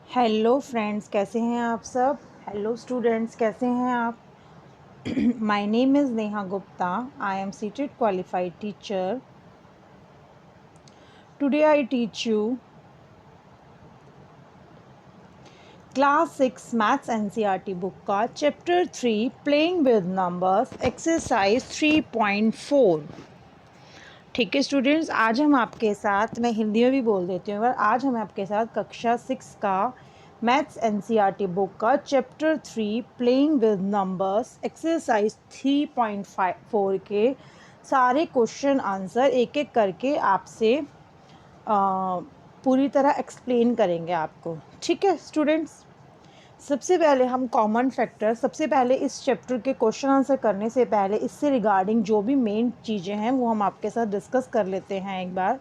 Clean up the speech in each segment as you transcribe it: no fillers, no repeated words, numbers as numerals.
Hello friends, कैसे हैं आप सब। हेलो स्टूडेंट्स, कैसे हैं आप। My name is Neha Gupta. I am CTET qualified teacher. Today I teach you class 6 maths NCERT book का chapter 3 playing with numbers exercise 3.4। ठीक है स्टूडेंट्स, आज हम आपके साथ, मैं हिंदी में भी बोल देती हूँ, आज हम आपके साथ कक्षा 6 का मैथ्स एनसीईआरटी बुक का chapter 3 playing with numbers exercise 3.4 के सारे क्वेश्चन आंसर एक एक करके आपसे पूरी तरह एक्सप्लेन करेंगे आपको। ठीक है स्टूडेंट्स, सबसे पहले हम कॉमन फैक्टर, सबसे पहले इस चैप्टर के क्वेश्चन आंसर करने से पहले इससे रिगार्डिंग जो भी मेन चीज़ें हैं वो हम आपके साथ डिस्कस कर लेते हैं। एक बार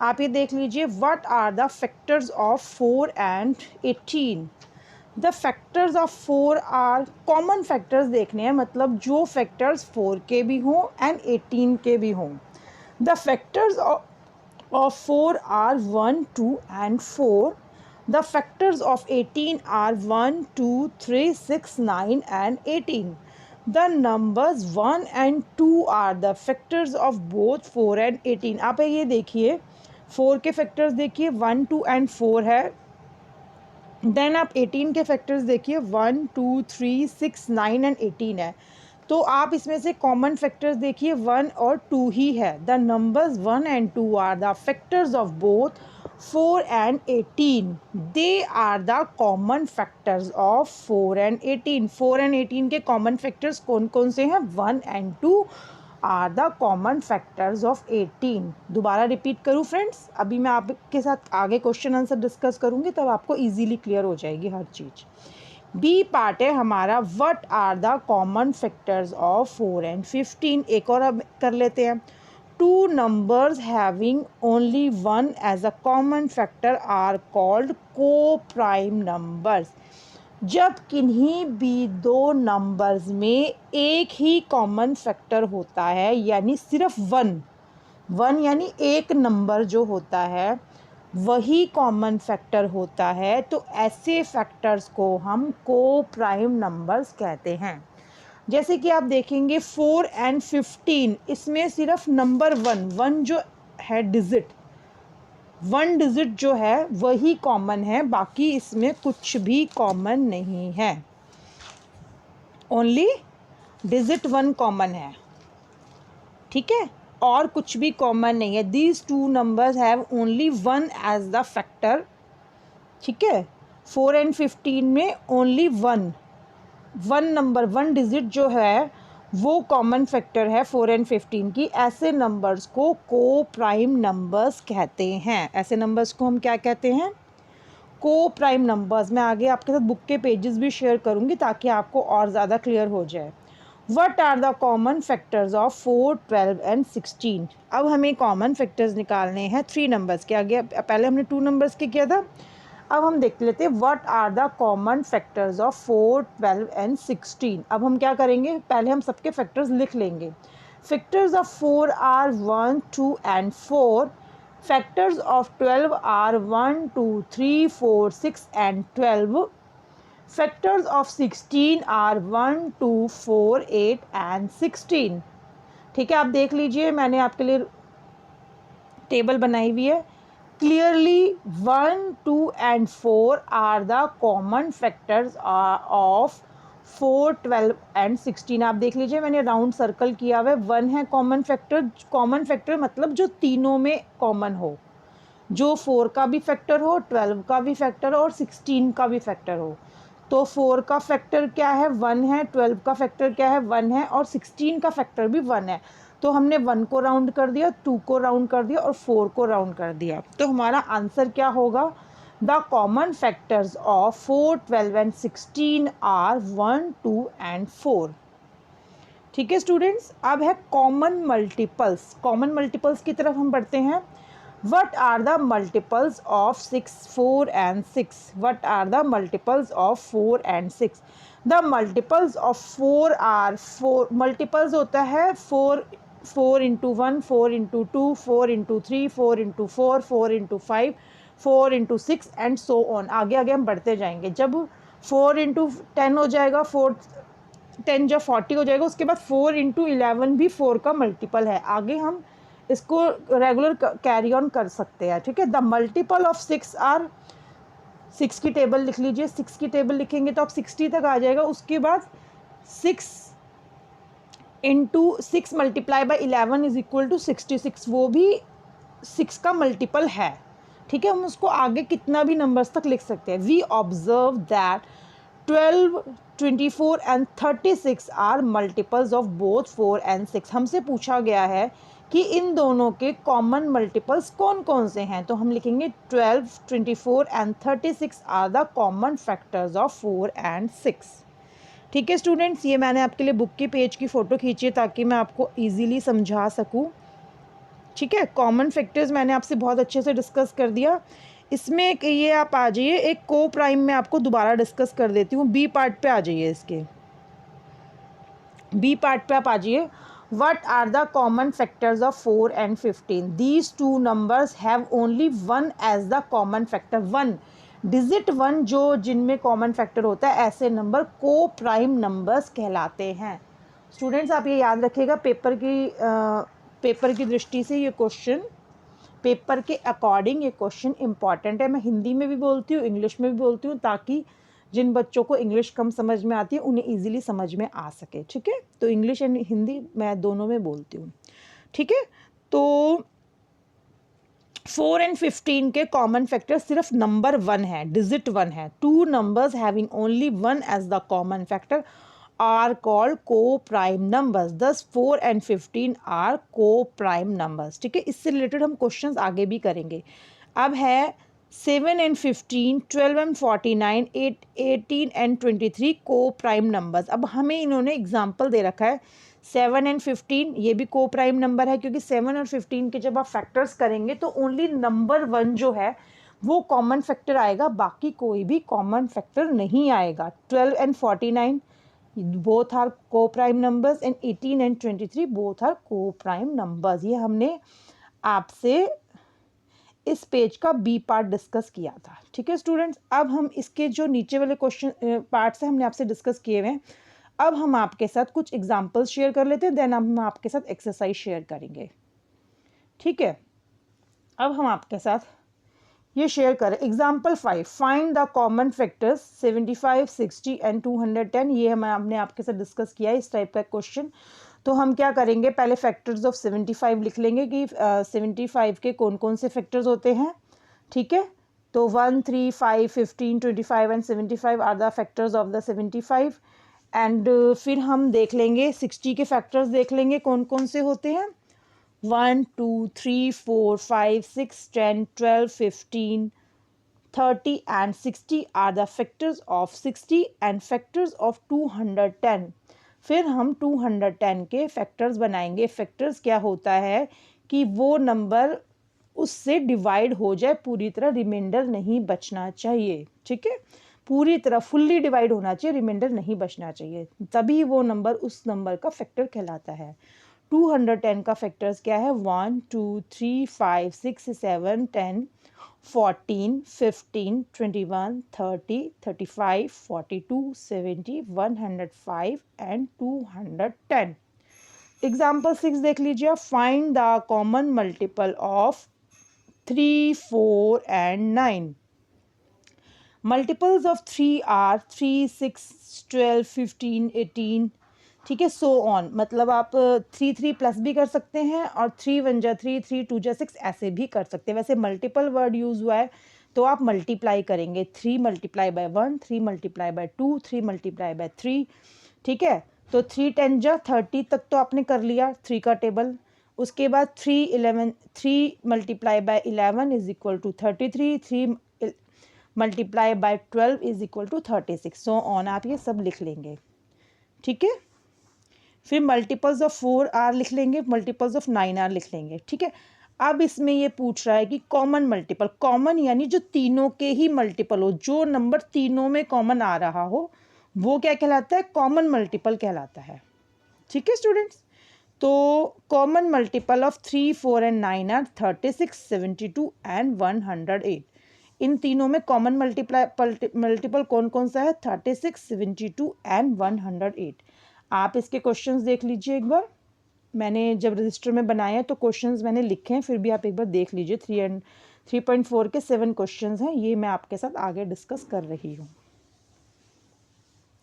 आप ये देख लीजिए, what are the factors of 4 and 18। The factors of 4 are, common factors देखने हैं, मतलब जो फैक्टर्स 4 के भी हों एंड 18 के भी हों। The factors of 4 are 1, 2 and 4. The factors of 18 are 1, 2, 3, 6, 9 and 18. The numbers 1 and 2 are the factors of both 4 and 18. आप ये देखिए, 4 के फैक्टर्स देखिए 1, 2 and 4 है। देन आप 18 के फैक्टर्स देखिए 1, 2, 3, 6, 9 एंड 18 है। तो आप इसमें से कॉमन फैक्टर्स देखिए 1 और 2 ही है। The numbers 1 and 2 are the factors of both 4 and 18। They are the common factors of 4 and 18। 4 and 18 के कॉमन फैक्टर्स कौन कौन से हैं? 1 and 2 are the common factors of 18। दोबारा रिपीट करूँ फ्रेंड्स, अभी मैं आपके साथ आगे क्वेश्चन आंसर डिस्कस करूँगी, तब आपको ईजिली क्लियर हो जाएगी हर चीज़। बी पार्ट है हमारा, what are the common factors of 4 and 15। एक और अब कर लेते हैं। Two numbers having only one as a common factor are called coprime numbers. जब किन्हीं भी दो नंबर्स में एक ही कॉमन फैक्टर होता है, यानी सिर्फ वन यानी एक नंबर जो होता है वही कॉमन फैक्टर होता है, तो ऐसे फैक्टर्स को हम को प्राइम नंबर्स कहते हैं। जैसे कि आप देखेंगे 4 एंड 15, इसमें सिर्फ नंबर वन जो है डिजिट, वन डिजिट जो है वही कॉमन है, बाकी इसमें कुछ भी कॉमन नहीं है। ओनली डिजिट वन कॉमन है, ठीक है, और कुछ भी कॉमन नहीं है। These two numbers have only one as the factor, ठीक है। 4 एंड 15 में only one number, one digit जो है वो कॉमन फैक्टर है 4 एंड 15 की। ऐसे नंबर्स को को प्राइम नंबर्स कहते हैं। ऐसे नंबर्स को हम क्या कहते हैं? को प्राइम नंबर्स। मैं आगे आपके साथ बुक के पेजेस भी शेयर करूंगी ताकि आपको और ज़्यादा क्लियर हो जाए। What are the common factors of 4, 12 and 16। अब हमें कॉमन फैक्टर्स निकालने हैं 3 नंबर्स के। आगे पहले हमने 2 नंबर्स के किया था, अब हम देख लेते हैं what are the common factors of 4, 12 and 16। अब हम क्या करेंगे, पहले हम सबके फैक्टर्स लिख लेंगे। Factors of 4 are 1, 2 and 4। Factors of 12 are 1, 2, 3, 4, 6 and 12. Factors of 16 are 1, 2, 4, 8 and 16. ठीक है, आप देख लीजिए, मैंने आपके लिए टेबल बनाई हुई है। Clearly 1, 2 and 4 are the common factors of 4, 12 and 16। आप देख लीजिए, मैंने राउंड सर्कल किया हुआ है। 1 है कॉमन फैक्टर, कॉमन फैक्टर मतलब जो तीनों में कॉमन हो, जो 4 का भी फैक्टर हो, 12 का भी फैक्टर हो और 16 का भी फैक्टर हो। तो 4 का फैक्टर क्या है? 1 है। 12 का फैक्टर क्या है? 1 है। और 16 का फैक्टर भी 1 है। तो हमने 1 को राउंड कर दिया, 2 को राउंड कर दिया और 4 को राउंड कर दिया। तो हमारा आंसर क्या होगा? The common factors of 4, 12 and 16 are 1, 2 and 4। ठीक है स्टूडेंट्स, अब है कॉमन मल्टीपल्स। कॉमन मल्टीपल्स की तरफ हम बढ़ते हैं। What are the multiples of 6, 4 and 6? What are the multiples of 4 and 6? The multiples of 4 are 4, multiples होता है 4 into 1, 4 into 2, 4 into 3, 4 into 4, 4 into 5, 4 into 6 and so on, आगे आगे हम बढ़ते जाएंगे। जब 4 इंटू 10 हो जाएगा, 4 10 जब 40 हो जाएगा, उसके बाद 4 इंटू 11 भी 4 का मल्टीपल है। आगे हम इसको रेगुलर कैरी ऑन कर सकते हैं, ठीक है। द मल्टीपल ऑफ 6 आर, 6 की टेबल लिख लीजिए, 6 की टेबल लिखेंगे तो आप 60 तक आ जाएगा। उसके बाद 6 into 6 multiply by 11 is equal to 66, वो भी 6 का मल्टीपल है, ठीक है। हम उसको आगे कितना भी नंबर्स तक लिख सकते हैं। We observe that 12, 24 and 36 are multiples of both 4 and 6। हमसे पूछा गया है कि इन दोनों के कॉमन मल्टीपल्स कौन कौन से हैं, तो हम लिखेंगे 12, 24 and 36 are the common factors of 4 and 6। ठीक है स्टूडेंट्स, ये मैंने आपके लिए बुक के पेज की फ़ोटो खींची है ताकि मैं आपको ईजीली समझा सकूँ, ठीक है। कॉमन फैक्टर्स मैंने आपसे बहुत अच्छे से डिस्कस कर दिया। इसमें एक ये आप आ जाइए, एक को प्राइम में आपको दोबारा डिस्कस कर देती हूँ। बी पार्ट पे आ जाइए, इसके बी पार्ट पे आप आ जाइए। What are the common factors of 4 and 15? These two numbers have only one as the common factor. 1 digit 1 जो जिनमें कॉमन फैक्टर होता है, ऐसे नंबर को प्राइम नंबर्स कहलाते हैं। स्टूडेंट्स आप ये याद रखिएगा, पेपर की दृष्टि से ये क्वेश्चन, पेपर के अकॉर्डिंग ये क्वेश्चन इंपॉर्टेंट है। मैं हिंदी में भी बोलती हूँ, इंग्लिश में भी बोलती हूँ, ताकि जिन बच्चों को इंग्लिश कम समझ में आती है उन्हें इजीली समझ में आ सके, ठीक है। तो इंग्लिश एंड हिंदी मैं दोनों में बोलती हूँ, ठीक है। तो 4 एंड 15 के कॉमन फैक्टर सिर्फ नंबर 1 है, डिजिट 1 है। 2 numbers having only 1 as the common factor are called coprime numbers. Thus 4 and 15 are coprime numbers, ठीक है। इससे रिलेटेड हम क्वेश्चंस आगे भी करेंगे। अब है 7 एंड 15, 12 एंड 49, 18 एंड 23 को प्राइम नंबर्स। अब हमें इन्होंने एग्जाम्पल दे रखा है 7 एंड 15, ये भी को प्राइम नंबर है, क्योंकि 7 और 15 के जब आप फैक्टर्स करेंगे तो ओनली नंबर 1 जो है वो कॉमन फैक्टर आएगा, बाकी कोई भी कॉमन फैक्टर नहीं आएगा। 12 and 49 both are coprime numbers and 18 and 23 both are coprime numbers. ये हमने आपसे इस पेज का बी पार्ट डिस्कस किया था, ठीक है स्टूडेंट्स। अब हम इसके जो नीचे वाले क्वेश्चन पार्ट्स हैं हमने आपसे डिस्कस किए हुए हैं। अब हम आपके साथ कुछ एग्जांपल्स शेयर कर लेते हैं, देन हम आपके साथ एक्सरसाइज शेयर करेंगे, ठीक है। अब हम आपके साथ ये शेयर करें example 5, find the common factors 75, 60 and 210। ये हमने आपके साथ डिस्कस किया है इस टाइप का क्वेश्चन। तो हम क्या करेंगे, पहले फैक्टर्स ऑफ 75 लिख लेंगे कि 75 के कौन कौन से फैक्टर्स होते हैं, ठीक है। तो 1, 3, 5, 15, 25 and 75 are the factors of the 75। And फिर हम देख लेंगे 60 के फैक्टर्स देख लेंगे कौन कौन से होते हैं। 1, 2, 3, 4, 5, 6, 10, 12, 15, 30 and 60 are the factors of 60 and factors of 210। फिर हम 210 के फैक्टर्स बनाएंगे। फैक्टर्स क्या होता है कि वो नंबर उससे डिवाइड हो जाए, पूरी तरह रिमाइंडर नहीं बचना चाहिए, ठीक है। पूरी तरह फुल्ली डिवाइड होना चाहिए, रिमाइंडर नहीं बचना चाहिए, तभी वो नंबर उस नंबर का फैक्टर कहलाता है। 210 का फैक्टर्स क्या है, 1, 2, 3, 5, 6, 7, 10, 14, 15, 21, 30, 35, 42, 70, 105 एंड 210। एग्जाम्पल 6 देख लीजिए, find the common multiple of 3, 4 and 9। Multiples of 3 are 3, 6, 12, 15, 18, ठीक है, सो ऑन। मतलब आप 3, 3 प्लस भी कर सकते हैं और 3 1 जा 3, 3 2 जा 6 ऐसे भी कर सकते हैं। वैसे मल्टीपल वर्ड यूज़ हुआ है तो आप मल्टीप्लाई करेंगे, 3 multiply bye 1, 3 multiply bye 2, 3 multiply bye 3, ठीक है। तो 3 10 जा 30 तक तो आपने कर लिया 3 का टेबल। उसके बाद 3 multiply by 11 is equal to 33, 3 multiply by 12 is equal to 36, so on. आप ये सब लिख लेंगे, ठीक है। फिर मल्टीपल्स ऑफ 4 आर लिख लेंगे, मल्टीपल्स ऑफ 9 आर लिख लेंगे, ठीक है। अब इसमें ये पूछ रहा है कि कॉमन मल्टीपल, कॉमन यानी जो तीनों के ही मल्टीपल हो, जो नंबर तीनों में कॉमन आ रहा हो वो क्या कहलाता है, कॉमन मल्टीपल कहलाता है, ठीक है स्टूडेंट्स। तो common multiple of 3, 4 and 9 are 36, 72 and 108। इन तीनों में कॉमन मल्टीपल कौन कौन सा है? 36, 72 एंड 108। आप इसके क्वेश्चंस देख लीजिए एक बार। मैंने जब रजिस्टर में बनाया तो क्वेश्चंस मैंने लिखे हैं, फिर भी आप एक बार देख लीजिए। 3.4 के 7 क्वेश्चंस हैं, ये मैं आपके साथ आगे डिस्कस कर रही हूँ।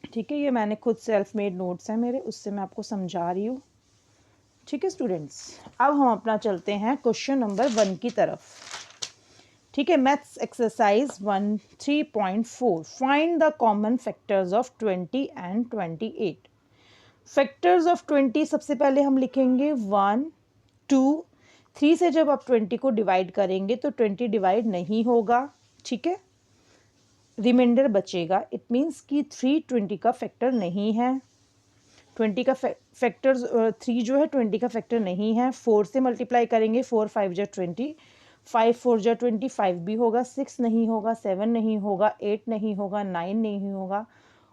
ठीक है, ये मैंने खुद सेल्फ मेड नोट्स हैं मेरे, उससे मैं आपको समझा रही हूँ। ठीक है स्टूडेंट्स, अब हम अपना चलते हैं क्वेश्चन नंबर 1 की तरफ। ठीक है, maths exercise 1 3.4, find the common factors of 20 and 28। Factors of 20 सबसे पहले हम लिखेंगे 1 2 3 से जब आप 20 को डिवाइड करेंगे तो 20 डिवाइड नहीं होगा। ठीक है, रिमाइंडर बचेगा। इट मीन्स कि 3 20 का फैक्टर नहीं है। 20 का फैक्टर्स 3 जो है 20 का फैक्टर नहीं है। 4 से मल्टीप्लाई करेंगे, 4 5 जा 20, 5 4 जा 25 भी होगा, 6 नहीं होगा, 7 नहीं होगा, 8 नहीं होगा, 9 नहीं होगा।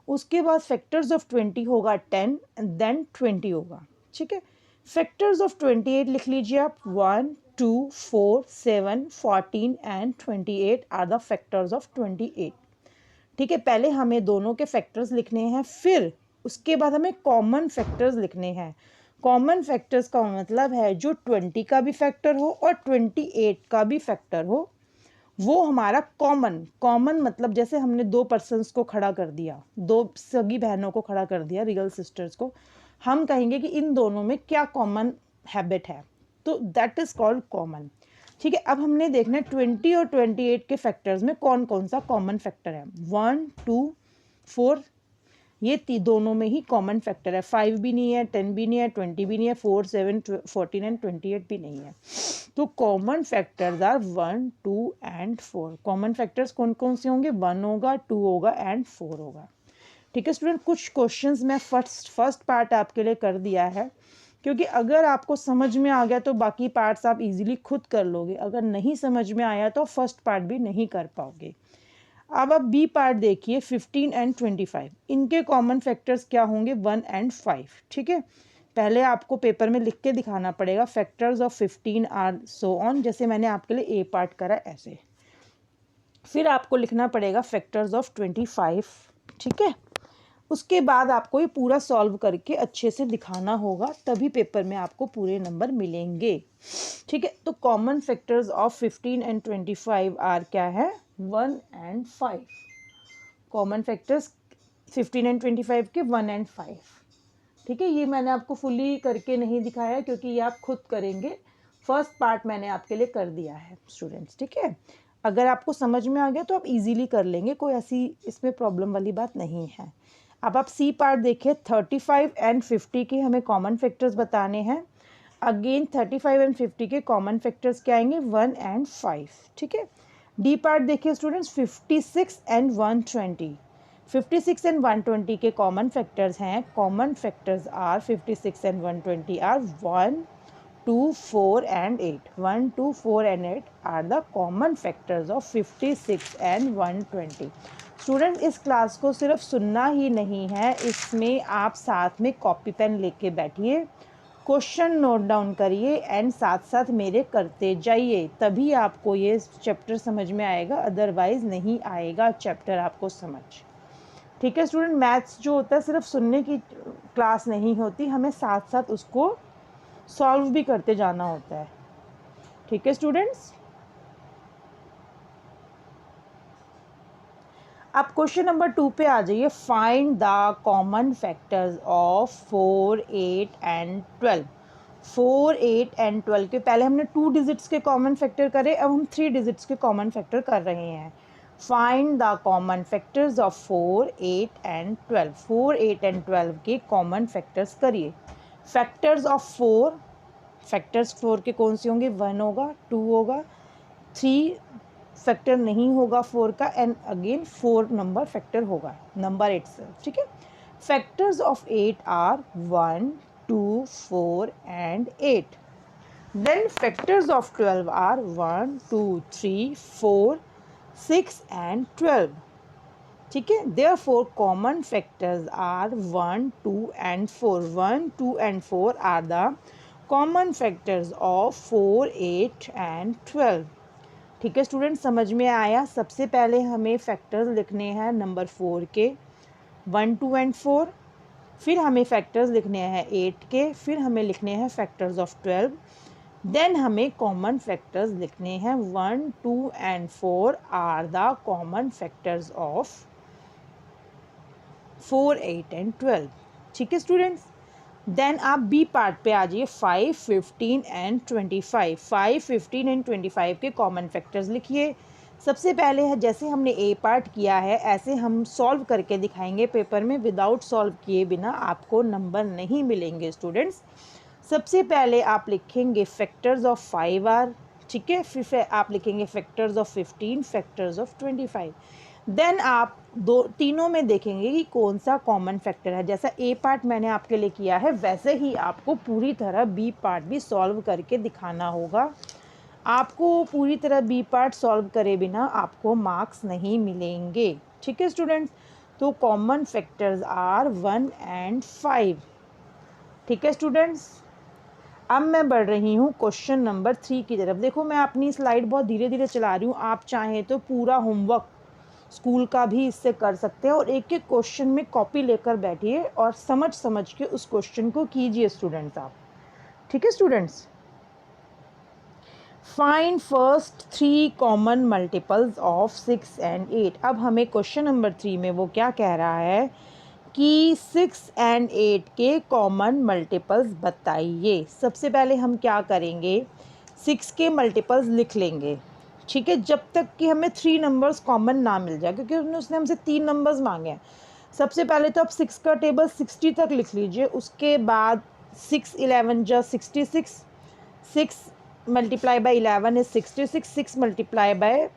उसके बाद फैक्टर्स ऑफ 20 होगा 10 एंड देन 20 होगा। ठीक है, फैक्टर्स ऑफ 28 लिख लीजिए आप। 1 2 4 7 14 and 28 are the factors of 28। ठीक है, पहले हमें दोनों के फैक्टर्स लिखने हैं, फिर उसके बाद हमें कॉमन फैक्टर्स लिखने हैं। कॉमन फैक्टर्स का मतलब है जो 20 का भी फैक्टर हो और 28 का भी फैक्टर हो, वो हमारा कॉमन मतलब जैसे हमने 2 पर्सन्स को खड़ा कर दिया, 2 सगी बहनों को खड़ा कर दिया, रियल सिस्टर्स को, हम कहेंगे कि इन दोनों में क्या कॉमन हैबिट है, तो दैट इज कॉल्ड कॉमन। ठीक है, अब हमने देखना है 20 और 28 के फैक्टर्स में कौन कौन सा कॉमन फैक्टर है। 1 2 4 ये दोनों में ही कॉमन फैक्टर है। 5 भी नहीं है, 10 भी नहीं है, 20 भी नहीं है, 4 7 14 एंड 28 भी नहीं है। तो common factors are 1 2 and 4। Common factors कौन कौन से होंगे? 1 होगा, 2 होगा एंड 4 होगा। ठीक है स्टूडेंट, कुछ क्वेश्चंस मैं फर्स्ट पार्ट आपके लिए कर दिया है, क्योंकि अगर आपको समझ में आ गया तो बाकी पार्ट्स आप इजीली खुद कर लोगे, अगर नहीं समझ में आया तो फर्स्ट पार्ट भी नहीं कर पाओगे। अब आप बी पार्ट देखिए, 15 एंड 25, इनके कॉमन फैक्टर्स क्या होंगे? 1 एंड 5। ठीक है, पहले आपको पेपर में लिख के दिखाना पड़ेगा factors of 15 are so on, जैसे मैंने आपके लिए ए पार्ट करा ऐसे। फिर आपको लिखना पड़ेगा फैक्टर्स ऑफ 25। ठीक है, उसके बाद आपको ये पूरा सॉल्व करके अच्छे से दिखाना होगा, तभी पेपर में आपको पूरे नंबर मिलेंगे। ठीक है, तो common factors of 15 and 25 are क्या है? 1 एंड 5। कॉमन फैक्टर्स 15 एंड 25 के 1 एंड 5। ठीक है, ये मैंने आपको फुली करके नहीं दिखाया क्योंकि ये आप खुद करेंगे। फर्स्ट पार्ट मैंने आपके लिए कर दिया है स्टूडेंट्स। ठीक है, अगर आपको समझ में आ गया तो आप इजीली कर लेंगे, कोई ऐसी इसमें प्रॉब्लम वाली बात नहीं है। अब आप सी पार्ट देखिए, 35 एंड 50 के हमें कॉमन फैक्टर्स बताने हैं। अगेन 35 एंड 50 के कॉमन फैक्टर्स क्या आएंगे? 1 एंड 5। ठीक है, डी पार्ट देखिए स्टूडेंट्स, 56 एंड 120। 56 एंड 120 के कॉमन फैक्टर्स हैं। Common factors are 56 and 120 are 1 2 4 and 8। 1 2 4 and 8 are the common factors of 56 and 120। Student, इस क्लास को सिर्फ सुनना ही नहीं है, इसमें आप साथ में कॉपी पेन लेके बैठिए, क्वेश्चन नोट डाउन करिए एंड साथ साथ मेरे करते जाइए, तभी आपको ये चैप्टर समझ में आएगा, अदरवाइज नहीं आएगा चैप्टर आपको समझ। ठीक है स्टूडेंट, मैथ्स जो होता है सिर्फ सुनने की क्लास नहीं होती, हमें साथ साथ उसको सॉल्व भी करते जाना होता है। ठीक है स्टूडेंट्स, आप क्वेश्चन नंबर 2 पे आ जाइए। Find the common factors of 4 8 and 12। 4 8 and 12 के पहले हमने 2 डिजिट्स के कॉमन फैक्टर करे, अब हम 3 डिजिट्स के कॉमन फैक्टर कर रहे हैं। Find the common factors of 4 8 and 12। 4 8 and 12 के कॉमन फैक्टर्स करिए। फैक्टर्स ऑफ 4, फैक्टर्स 4 के कौन से होंगे? 1 होगा, 2 होगा, 3 फैक्टर नहीं होगा 4 का, एंड अगेन 4 नंबर फैक्टर होगा, नंबर इटसेल्फ। ठीक है, factors of 8 are 1 2 4 and 8। Then factors of 12 are 1 2 3 4 6 and 12। ठीक है, therefore common factors are 1 2 and 4। 1 2 and 4 are the common factors of 4 8 and 12। ठीक है स्टूडेंट, समझ में आया। सबसे पहले हमें फैक्टर्स लिखने हैं नंबर 4 के 1, 2 एंड 4, फिर हमें फैक्टर्स लिखने हैं 8 के, फिर हमें लिखने हैं फैक्टर्स ऑफ 12, देन हमें कॉमन फैक्टर्स लिखने हैं 1, 2 and 4 are the common factors of 4, 8 and 12। ठीक है स्टूडेंट्स, देन आप बी पार्ट पे आ जाइए 5, 15 एंड 25। 5, 15 एंड 25 के कॉमन फैक्टर्स लिखिए। सबसे पहले है जैसे हमने ए पार्ट किया है ऐसे हम सॉल्व करके दिखाएंगे पेपर में, विदाउट सॉल्व किए बिना आपको नंबर नहीं मिलेंगे स्टूडेंट्स। सबसे पहले आप लिखेंगे फैक्टर्स ऑफ 5 आर, ठीक है, फिर आप लिखेंगे factors of 15, factors of 25। Then आप तीनों में देखेंगे कि कौन सा कॉमन फैक्टर है। जैसा ए पार्ट मैंने आपके लिए किया है वैसे ही आपको पूरी तरह बी पार्ट भी सॉल्व करके दिखाना होगा। आपको पूरी तरह बी पार्ट सॉल्व करे बिना आपको मार्क्स नहीं मिलेंगे। ठीक है स्टूडेंट्स, तो कॉमन फैक्टर्स आर 1 एंड 5। ठीक है स्टूडेंट्स, अब मैं बढ़ रही हूँ क्वेश्चन नंबर 3 की तरफ। देखो मैं अपनी स्लाइड बहुत धीरे धीरे चला रही हूँ, आप चाहें तो पूरा होमवर्क स्कूल का भी इससे कर सकते हैं और एक एक क्वेश्चन में कॉपी लेकर बैठिए और समझ समझ के उस क्वेश्चन को कीजिए स्टूडेंट्स आप। ठीक है students, find first 3 common multiples of 6 and 8। अब हमें क्वेश्चन नंबर 3 में वो क्या कह रहा है कि 6 एंड 8 के कॉमन मल्टीपल्स बताइए। सबसे पहले हम क्या करेंगे, 6 के मल्टीपल्स लिख लेंगे। ठीक है, जब तक कि हमें 3 नंबर्स कॉमन ना मिल जाए, क्योंकि उसने हमसे 3 नंबर्स मांगे हैं। सबसे पहले तो आप 6 का टेबल 60 तक लिख लीजिए, उसके बाद 6 11 जा 66, 6 multiply by 11 is 66, 6 multiply by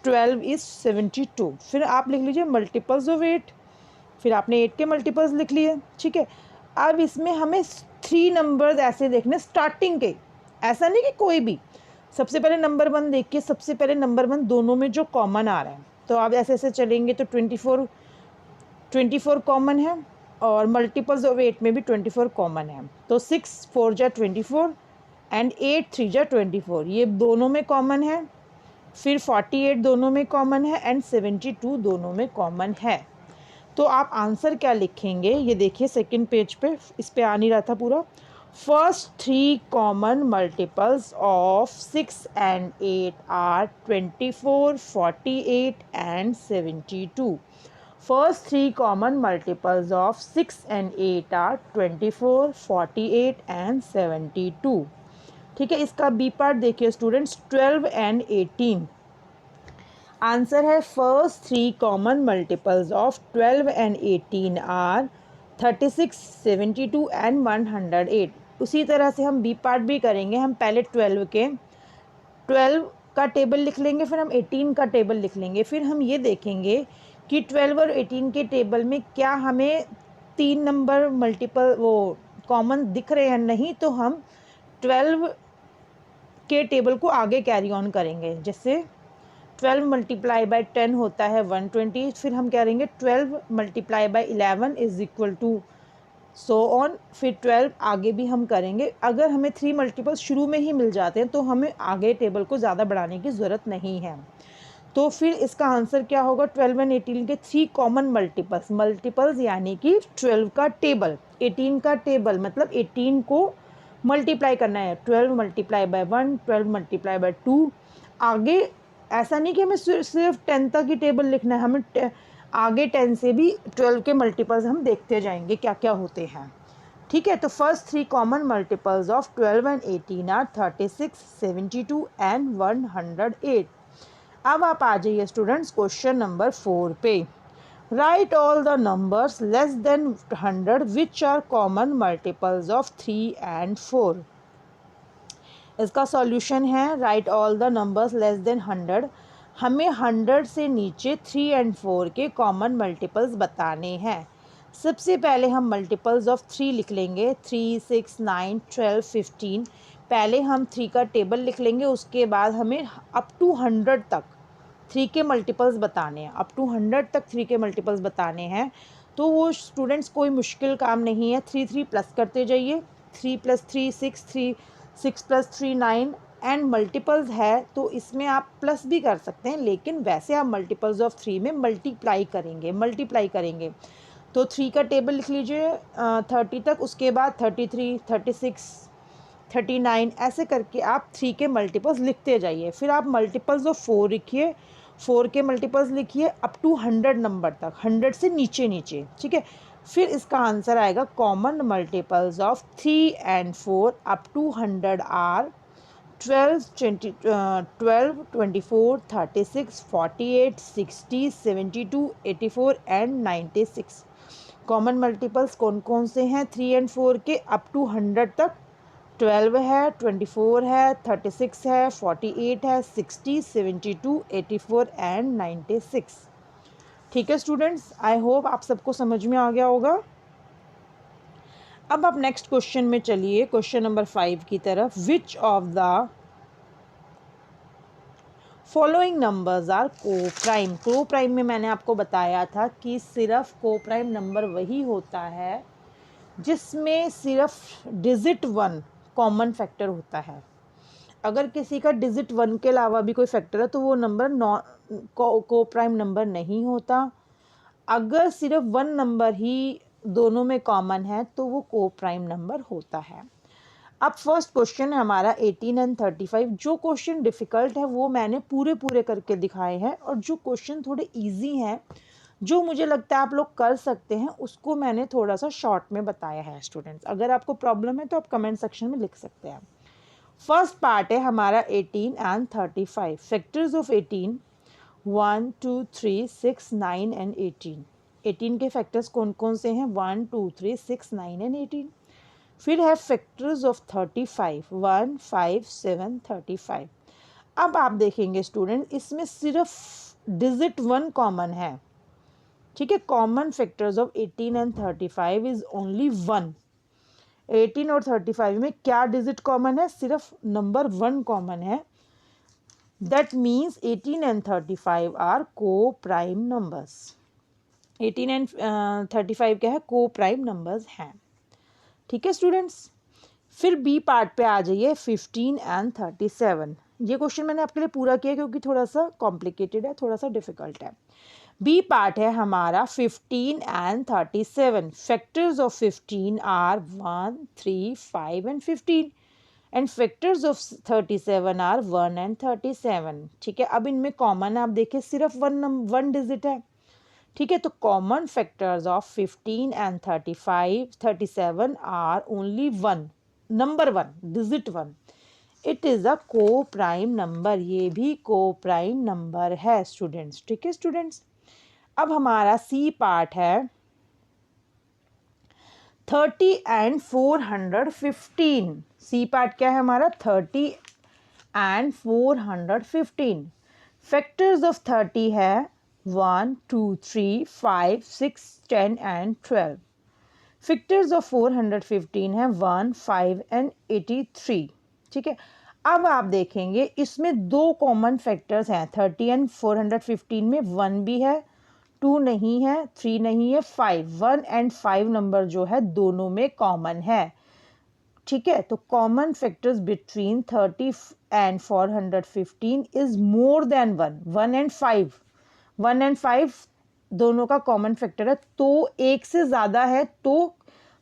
12 is 72। फिर आप लिख लीजिए मल्टीपल्स ऑफ 8, फिर आपने 8 के मल्टीपल्स लिख लिए। ठीक है, अब इसमें हमें 3 नंबर्स ऐसे देखने स्टार्टिंग के, ऐसा नहीं कि कोई भी। सबसे पहले नंबर 1 देखिए, सबसे पहले नंबर 1 दोनों में जो कॉमन आ रहा है, तो आप ऐसे ऐसे चलेंगे तो 24 कॉमन है और मल्टीपल्स ऑफ 8 में भी 24 कॉमन है। तो 6 4 जा 24 एंड 8 3 जा 24, ये दोनों में कॉमन है। फिर 48 दोनों में कॉमन है एंड 72 दोनों में कॉमन है। तो आप आंसर क्या लिखेंगे, ये देखिए सेकंड पेज पे, इस पे आ नहीं रहा था पूरा। First 3 common multiples of 6 and 8 are 24, 48 and 72। First 3 common multiples of 6 and 8 are 24, 48 and 72। ठीक है, इसका बी पार्ट देखिए स्टूडेंट्स, 12 एंड 18। आंसर है first 3 common multiples of 12 and 18 are 36, 72 and 108। उसी तरह से हम बी पार्ट भी करेंगे। हम पहले 12 का टेबल लिख लेंगे, फिर हम 18 का टेबल लिख लेंगे, फिर हम ये देखेंगे कि 12 और 18 के टेबल में क्या हमें 3 नंबर मल्टीपल वो कॉमन दिख रहे हैं, नहीं तो हम 12 के टेबल को आगे कैरी ऑन करेंगे। जैसे 12 मल्टीप्लाई बाई 10 होता है 120, फिर हम करेंगे 12 multiply by 11 is equal to so on, फिर 12 आगे भी हम करेंगे। अगर हमें 3 मल्टीपल्स शुरू में ही मिल जाते हैं तो हमें आगे टेबल को ज़्यादा बढ़ाने की ज़रूरत नहीं है। तो फिर इसका आंसर क्या होगा, 12 एंड 18 के 3 कॉमन मल्टीपल्स यानी कि 12 का टेबल, 18 का टेबल, मतलब 18 को मल्टीप्लाई करना है। 12 मल्टीप्लाई बाई 1, 12 मल्टीप्लाई बाई 2। आगे ऐसा नहीं कि हमें सिर्फ 10 तक ही टेबल लिखना है, हमें आगे 10 से भी 12 के मल्टीपल्स हम देखते जाएंगे क्या क्या होते हैं। ठीक है, तो first 3 common multiples of 12 and 18 are 36, 72 and 108। अब आप आ जाइए स्टूडेंट्स क्वेश्चन नंबर 4 पे। Write all the numbers less than 100 which are common multiples of 3 and 4। इसका सॉल्यूशन है write all the numbers less than 100। हमें 100 से नीचे 3 एंड 4 के कॉमन मल्टीपल्स बताने हैं। सबसे पहले हम मल्टीपल्स ऑफ 3 लिख लेंगे, 3, 6, 9, 12, 15। पहले हम 3 का टेबल लिख लेंगे, उसके बाद हमें अप टू 100 तक 3 के मल्टीपल्स बताने हैं। अप टू 100 तक 3 के मल्टीपल्स बताने हैं, तो वो स्टूडेंट्स कोई मुश्किल काम नहीं है। 3 3 प्लस करते जाइए, 3 + 3 6, 3 6 + 3 9, एंड मल्टीपल्स है तो इसमें आप प्लस भी कर सकते हैं, लेकिन वैसे आप मल्टीपल्स ऑफ 3 में मल्टीप्लाई करेंगे। तो 3 का टेबल लिख लीजिए 30 तक, उसके बाद 33, 36, 39 ऐसे करके आप 3 के मल्टीपल्स लिखते जाइए। फिर आप मल्टीपल्स ऑफ 4 लिखिए, 4 के मल्टीपल्स लिखिए अप टू 100 नंबर तक, 100 से नीचे नीचे, ठीक है। फिर इसका आंसर आएगा common multiples of 3 and 4 up to 100 are 12, 20, 12, 24, 36, 48, 60, 72, 84 and 96। Common multiples कौन कौन से हैं 3 एंड 4 के अप टू 100 तक? 12 है, 24 है, 36 है, 48 है, 60, 72, 84 एंड 96। ठीक है स्टूडेंट्स, आई होप आप सबको समझ में आ गया होगा। अब आप नेक्स्ट क्वेश्चन में चलिए, क्वेश्चन नंबर 5 की तरफ। Which of the following numbers are coprime? Coprime में मैंने आपको बताया था कि सिर्फ को-प्राइम नंबर वही होता है जिसमें सिर्फ डिजिट 1 कॉमन फैक्टर होता है। अगर किसी का डिजिट 1 के अलावा भी कोई फैक्टर है तो वो नंबर नॉन को-प्राइम नंबर नहीं होता। अगर सिर्फ 1 नंबर ही दोनों में कॉमन है तो वो को-प्राइम नंबर होता है। अब फर्स्ट क्वेश्चन है हमारा 18 एंड 35। जो क्वेश्चन डिफ़िकल्ट है वो मैंने पूरे करके दिखाए हैं, और जो क्वेश्चन थोड़े इजी हैं, जो मुझे लगता है आप लोग कर सकते हैं, उसको मैंने थोड़ा सा शॉर्ट में बताया है स्टूडेंट्स। अगर आपको प्रॉब्लम है तो आप कमेंट सेक्शन में लिख सकते हैं। फर्स्ट पार्ट है हमारा 18 एंड 35। Factors of 18 1, 2, 3, 6, 9 and 18। 18 के फैक्टर्स कौन कौन से हैं? 1, 2, 3, 6, 9 एंड 18। फिर है फैक्टर्स ऑफ 35 1, 5, 7, 35। अब आप देखेंगे स्टूडेंट, इसमें सिर्फ डिजिट 1 कॉमन है, ठीक है। Common factors of 18 and 35 is only 1। 18 और 35 में क्या डिजिट कॉमन है? सिर्फ नंबर 1 कॉमन है। That means 18 and 35 are coprime numbers. 18 and 35 क्या है? को प्राइम नंबर्स हैं, ठीक है स्टूडेंट्स। फिर बी पार्ट पे आ जाइए, 15 एंड 37। ये क्वेश्चन मैंने आपके लिए पूरा किया क्योंकि थोड़ा सा कॉम्प्लिकेटेड है, थोड़ा सा डिफिकल्ट है। बी पार्ट है हमारा 15 and 37। Factors of 15 are 1, 3, 5 and 15 and factors of 37 are 1 and 37, ठीक है। अब इनमें कॉमन आप देखिए सिर्फ वन डिजिट है, ठीक है। तो common factors of 15 and 37 are only 1, number 1, digit 1। It is a coprime number, ये भी को प्राइम नंबर है स्टूडेंट्स, ठीक है स्टूडेंट्स। अब हमारा सी पार्ट है 30 एंड 415। सी पार्ट क्या है हमारा? 30 एंड 415। फैक्टर्स ऑफ 30 है 1, 2, 3, 5, 6, 10 एंड 12। फैक्टर्स ऑफ 415 है 1, 5 एंड 83, ठीक है। अब आप देखेंगे इसमें दो कॉमन फैक्टर्स हैं 30 एंड 415 में। 1 भी है, 2 नहीं है, 3 नहीं है, 5। 1 एंड 5 नंबर जो है दोनों में कॉमन है, ठीक है। तो common factors between 30 and 415 is more than 1। 1 and 5, 1 and 5 दोनों का कॉमन फैक्टर है, तो एक से ज़्यादा है तो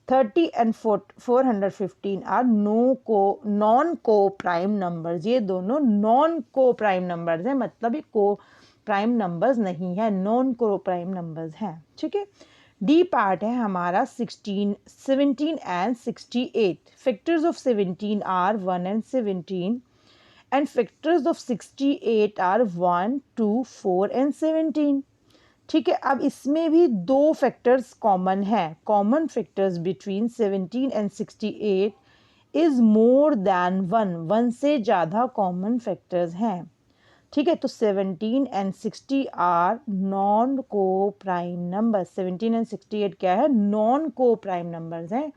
30 एंड 415 आर नॉन को प्राइम नंबर्स। ये दोनों नॉन को प्राइम नंबर्स हैं, मतलब ये को प्राइम नंबर्स नहीं है, नॉन को प्राइम नंबर्स हैं, ठीक है। डी पार्ट है हमारा 16, 17 and 68। Factors of 17 are 1 and 17 and factors of 68 are 1, 2, 4 and 17, ठीक है। अब इसमें भी दो फैक्टर्स कॉमन है। Common factors between 17 and 68 is more than 1। 1 से ज़्यादा कॉमन फैक्टर्स हैं, ठीक है। तो 17 एंड 60 आर नॉन को प्राइम नंबर। 17 एंड 68 क्या है? नॉन को प्राइम नंबर्स हैं,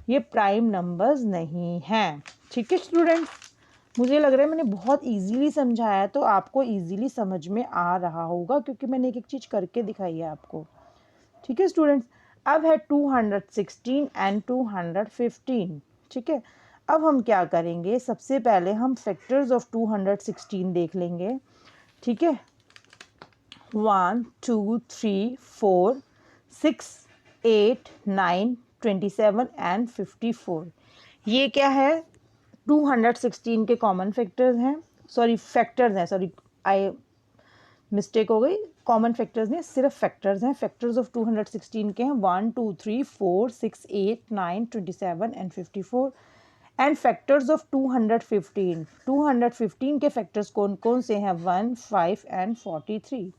ये प्राइम नंबर्स नहीं हैं, ठीक है स्टूडेंट्स। मुझे लग रहा है मैंने बहुत इजीली समझाया है, तो आपको इजीली समझ में आ रहा होगा क्योंकि मैंने एक एक चीज़ करके दिखाई है आपको, ठीक है स्टूडेंट्स। अब है 216 एंड 215, ठीक है। अब हम क्या करेंगे, सबसे पहले हम फैक्टर्स ऑफ 216 देख लेंगे, ठीक है। 1 2 3 4 6 8 9 27 एंड 54। ये क्या है, 216 के कॉमन फैक्टर्स हैं, फैक्टर्स हैं, आई मिस्टेक हो गई, कॉमन फैक्टर्स नहीं, सिर्फ फैक्टर्स हैं। फैक्टर्स ऑफ 216 के हैं 1 2 3 4 6 8 9 27 एंड 54। एंड फैक्टर्स ऑफ 215 के फैक्टर्स कौन कौन से हैं, 1 5 एंड 43।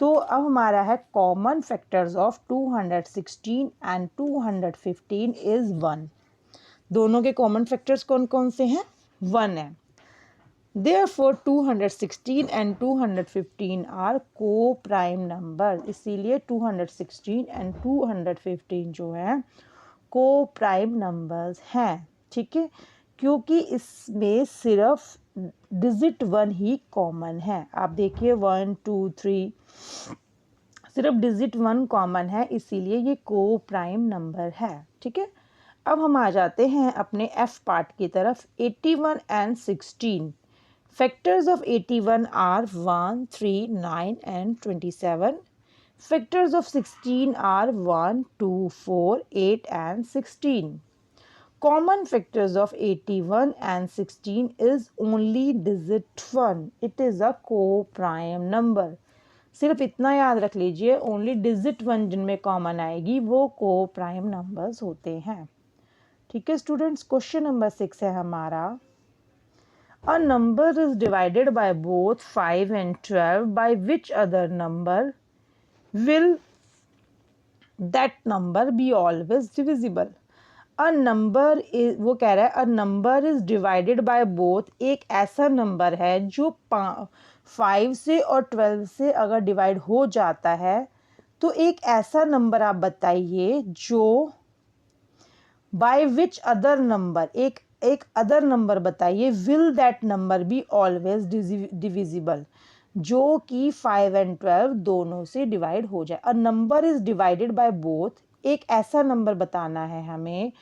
तो अब हमारा है common factors of 216 and 215 is 1। दोनों के कॉमन फैक्टर्स कौन कौन से हैं, 1 है। Therefore 216 and 215 are co-prime numbers, इसीलिए 216 and 215 जो है co-prime numbers हैं, ठीक है, क्योंकि इसमें सिर्फ डिजिट 1 ही कॉमन है। आप देखिए 1 2 3 सिर्फ डिजिट 1 कॉमन है, इसीलिए ये co-prime नंबर है, ठीक है। अब हम आ जाते हैं अपने F पार्ट की तरफ। 81 and 16 Factors of 81 are 1, 3, 9 and 27. Factors of 16 are 1, 2, 4, 8 and 16. Common factors of 81 and 16 is only digit 1. It is a co-prime number. सिर्फ इतना याद रख लीजिए, ओनली डिजिट 1 जिनमें कॉमन आएगी वो co-prime numbers होते हैं, ठीक है स्टूडेंट्स। क्वेश्चन नंबर 6 है हमारा, a number is divided by both 5 and 12, by which other number will that number be always divisible? A number is, वो कह रहा है a number is divided by both, एक ऐसा नंबर है जो 5 से और 12 से अगर डिवाइड हो जाता है, तो एक ऐसा नंबर आप बताइए जो by which other number, एक अदर नंबर बताइए, will that number be always divisible, जो कि 5 and 12 दोनों से डिवाइड हो जाए। अ number is divided by both, एक ऐसा नंबर बताना है हमें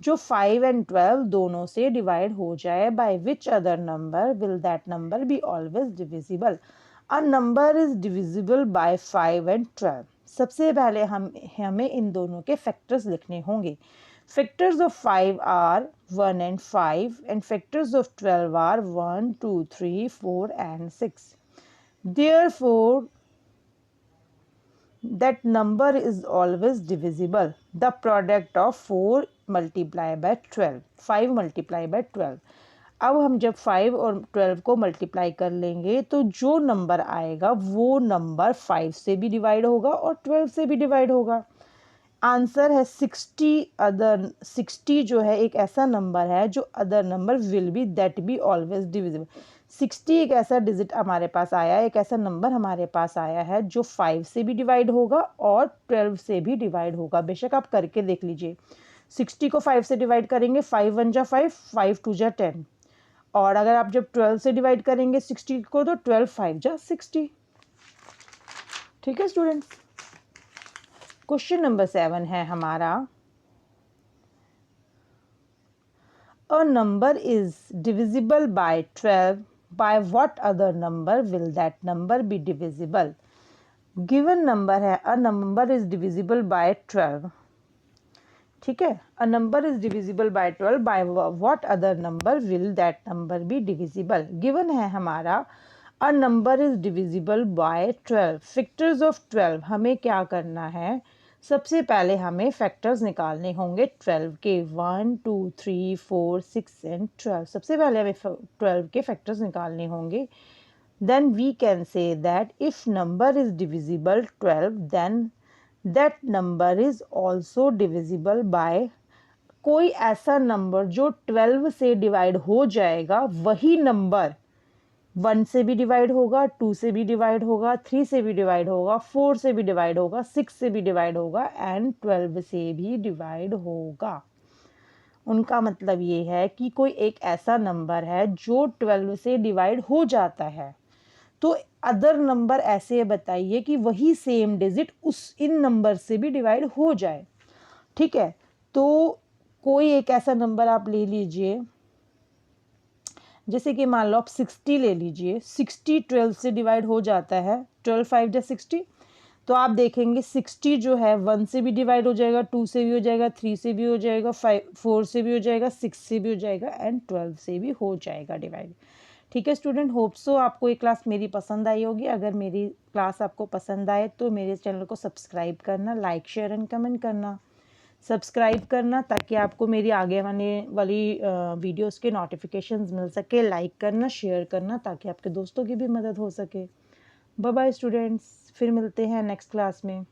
जो 5 and 12 दोनों से डिवाइड हो जाए। By which other number will that number be always divisible. A number is divisible bye 5 and 12। सबसे पहले हमें इन दोनों के फैक्टर्स लिखने होंगे। Factors of 5 are 1 and 5, and factors of 12 are 1, 2, 3, 4 and 6. Therefore, that number is always divisible. The product of 4 multiplied by 12, 5 multiplied by 12. अब हम जब 5 और 12 को मल्टीप्लाई कर लेंगे तो जो नंबर आएगा वो नंबर 5 से भी डिवाइड होगा और 12 से भी डिवाइड होगा। आंसर है 60। अदर 60 जो है एक ऐसा नंबर है जो other number will be that be always divisible. 60 एक ऐसा डिजिट हमारे पास आया है, एक ऐसा नंबर हमारे पास आया है जो 5 से भी डिवाइड होगा और 12 से भी डिवाइड होगा। बेशक आप करके देख लीजिए, 60 को 5 से डिवाइड करेंगे, 5 1 जा 5, 5 2 जा 10, और अगर आप जब 12 से डिवाइड करेंगे 60 को तो 12 5 जा 60। ठीक है स्टूडेंट्स। क्वेश्चन नंबर 7 है हमारा, a number is divisible by 12, by what other number will that number be divisible. Given number है a number is divisible by 12, ठीक है। A number is divisible by 12, by what other number will that number be divisible. Given है हमारा a number is divisible by 12, factors of 12। हमें क्या करना है, सबसे पहले हमें फैक्टर्स निकालने होंगे 12 के, 1 2 3 4 6 एंड 12। सबसे पहले हमें 12 के फैक्टर्स निकालने होंगे। Then we can say that if number is divisible 12 then that number is also divisible by कोई ऐसा नंबर जो 12 से डिवाइड हो जाएगा, वही नंबर 1 से भी डिवाइड होगा, 2 से भी डिवाइड होगा, 3 से भी डिवाइड होगा, 4 से भी डिवाइड होगा, 6 से भी डिवाइड होगा एंड 12 से भी डिवाइड होगा। उनका मतलब ये है कि कोई एक ऐसा नंबर है जो 12 से डिवाइड हो जाता है, तो अदर नंबर ऐसे बताइए कि वही सेम डिजिट उस इन नंबर से भी डिवाइड हो जाए। ठीक है, तो कोई एक ऐसा नंबर आप ले लीजिए, जैसे कि मान लो आप 60 ले लीजिए, 60 12 से डिवाइड हो जाता है, 12 5 जा 60, तो आप देखेंगे 60 जो है 1 से भी डिवाइड हो जाएगा, 2 से भी हो जाएगा, 3 से भी हो जाएगा, 4 से भी हो जाएगा, 6 से भी हो जाएगा एंड 12 से भी हो जाएगा डिवाइड। ठीक है स्टूडेंट, होप सो आपको ये क्लास मेरी पसंद आई होगी। अगर मेरी क्लास आपको पसंद आए तो मेरे चैनल को सब्सक्राइब करना, लाइक शेयर एंड कमेंट करना, सब्सक्राइब करना ताकि आपको मेरी आगे आने वाली वीडियोस के नोटिफिकेशंस मिल सके, लाइक करना, शेयर करना ताकि आपके दोस्तों की भी मदद हो सके। बाय बाय स्टूडेंट्स, फिर मिलते हैं नेक्स्ट क्लास में।